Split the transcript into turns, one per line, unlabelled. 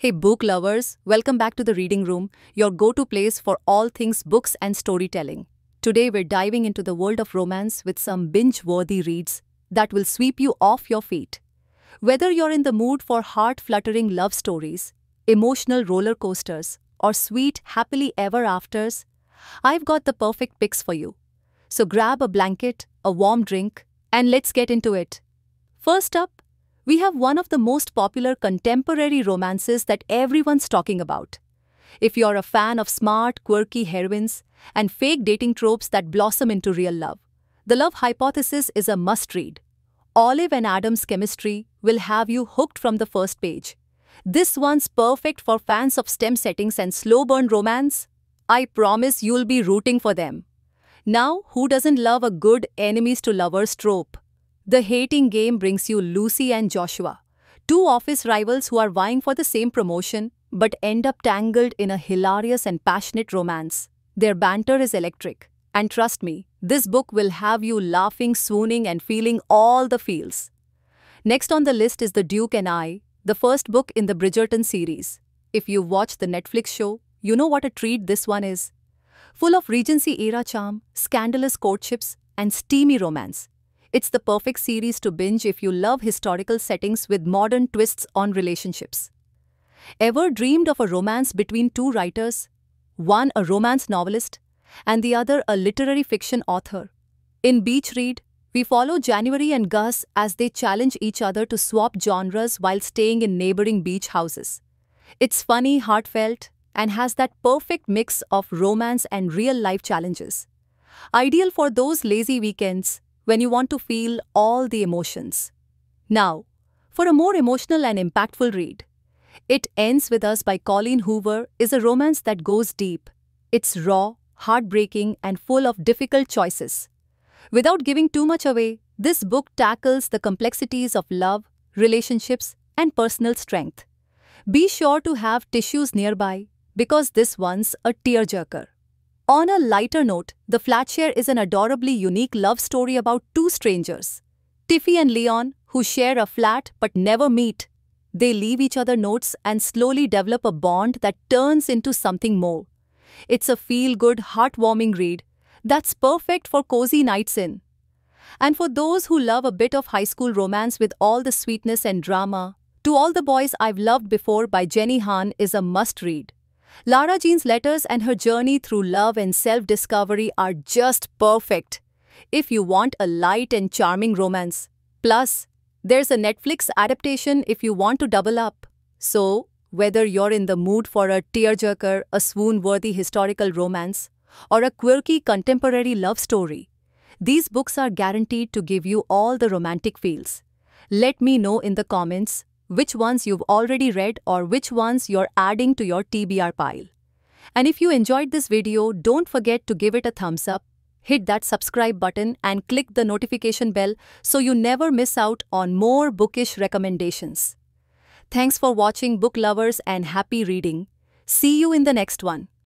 Hey, book lovers, welcome back to the Reading Room, your go to place for all things books and storytelling. Today, we're diving into the world of romance with some binge worthy reads that will sweep you off your feet. Whether you're in the mood for heart fluttering love stories, emotional roller coasters, or sweet happily ever afters, I've got the perfect picks for you. So grab a blanket, a warm drink, and let's get into it. First up, we have one of the most popular contemporary romances that everyone's talking about. If you're a fan of smart, quirky heroines and fake dating tropes that blossom into real love, The Love Hypothesis is a must-read. Olive and Adam's chemistry will have you hooked from the first page. This one's perfect for fans of STEM settings and slow-burn romance. I promise you'll be rooting for them. Now, who doesn't love a good enemies-to-lovers trope? The Hating Game brings you Lucy and Joshua, two office rivals who are vying for the same promotion but end up tangled in a hilarious and passionate romance. Their banter is electric, and trust me, this book will have you laughing, swooning, and feeling all the feels. Next on the list is The Duke and I, the first book in the Bridgerton series. If you've watched the Netflix show, you know what a treat this one is. Full of Regency-era charm, scandalous courtships, and steamy romance. It's the perfect series to binge if you love historical settings with modern twists on relationships. Ever dreamed of a romance between two writers? One a romance novelist, and the other a literary fiction author. In Beach Read, we follow January and Gus as they challenge each other to swap genres while staying in neighboring beach houses. It's funny, heartfelt, and has that perfect mix of romance and real-life challenges. Ideal for those lazy weekends when you want to feel all the emotions. Now, for a more emotional and impactful read, It Ends With Us by Colleen Hoover is a romance that goes deep. It's raw, heartbreaking, and full of difficult choices. Without giving too much away, this book tackles the complexities of love, relationships, and personal strength. Be sure to have tissues nearby because this one's a tearjerker. On a lighter note, The Flatshare is an adorably unique love story about two strangers, Tiffy and Leon, who share a flat but never meet. They leave each other notes and slowly develop a bond that turns into something more. It's a feel-good, heartwarming read that's perfect for cozy nights in. And for those who love a bit of high school romance with all the sweetness and drama, To All the Boys I've Loved Before by Jenny Han is a must-read. Lara Jean's letters and her journey through love and self-discovery are just perfect if you want a light and charming romance. Plus, there's a Netflix adaptation if you want to double up. So, whether you're in the mood for a tearjerker, a swoon-worthy historical romance, or a quirky contemporary love story, these books are guaranteed to give you all the romantic feels. Let me know in the comments which ones you've already read or which ones you're adding to your TBR pile. And if you enjoyed this video, don't forget to give it a thumbs up, hit that subscribe button and click the notification bell so you never miss out on more bookish recommendations. Thanks for watching, book lovers, and happy reading. See you in the next one.